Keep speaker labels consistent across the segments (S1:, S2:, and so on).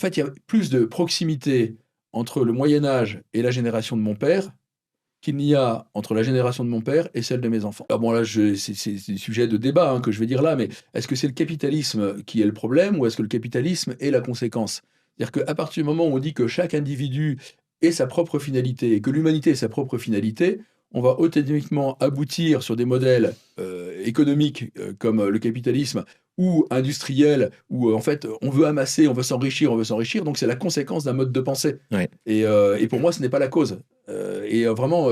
S1: fait, il y a plus de proximité entre le Moyen-Âge et la génération de mon père qu'il n'y a entre la génération de mon père et celle de mes enfants. Alors bon, là, c'est des sujets de débat que je vais dire là, mais est-ce que c'est le capitalisme qui est le problème ou est-ce que le capitalisme est la conséquence? C'est-à-dire qu'à partir du moment où on dit que chaque individu ait sa propre finalité et que l'humanité ait sa propre finalité, on va automatiquement aboutir sur des modèles économiques comme le capitalisme ou industriel, où en fait on veut amasser, on veut s'enrichir, donc c'est la conséquence d'un mode de pensée.
S2: Ouais.
S1: Et pour moi, ce n'est pas la cause. Vraiment,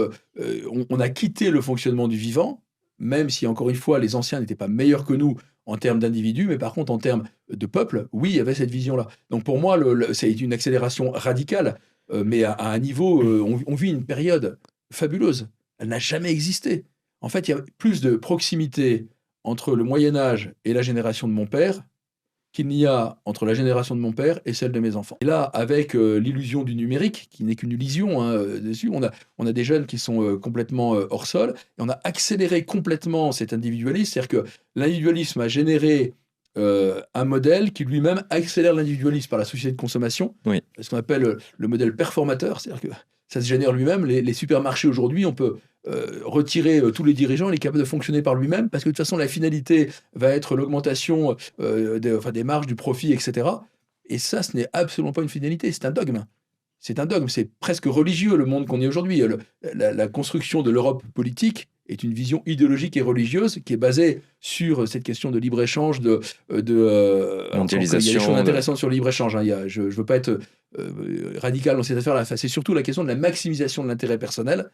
S1: on a quitté le fonctionnement du vivant, même si, encore une fois, les anciens n'étaient pas meilleurs que nous en termes d'individus, mais par contre, en termes de peuple, oui, il y avait cette vision-là. Donc pour moi, c'est une accélération radicale, mais à un niveau, on vit une période fabuleuse. Elle n'a jamais existé. En fait, il y a plus de proximité entre le Moyen Âge et la génération de mon père qu'il n'y a entre la génération de mon père et celle de mes enfants. Et là, avec l'illusion du numérique, qui n'est qu'une illusion dessus, on a des jeunes qui sont complètement hors sol, et on a accéléré complètement cet individualisme, c'est-à-dire que l'individualisme a généré un modèle qui lui-même accélère l'individualisme par la société de consommation,
S2: Oui.
S1: ce qu'on appelle le modèle performateur, c'est-à-dire que ça se génère lui-même. Les supermarchés aujourd'hui, on peut retirer tous les dirigeants, il est capable de fonctionner par lui-même, parce que de toute façon, la finalité va être l'augmentation des marges, du profit, etc. Et ça, ce n'est absolument pas une finalité, c'est un dogme. C'est un dogme, c'est presque religieux le monde qu'on est aujourd'hui. La construction de l'Europe politique est une vision idéologique et religieuse qui est basée sur cette question de libre-échange,
S2: Mondialisation.
S1: Il y a des choses intéressantes sur le libre-échange. Je ne veux pas être radical dans cette affaire-là. Enfin, c'est surtout la question de la maximisation de l'intérêt personnel.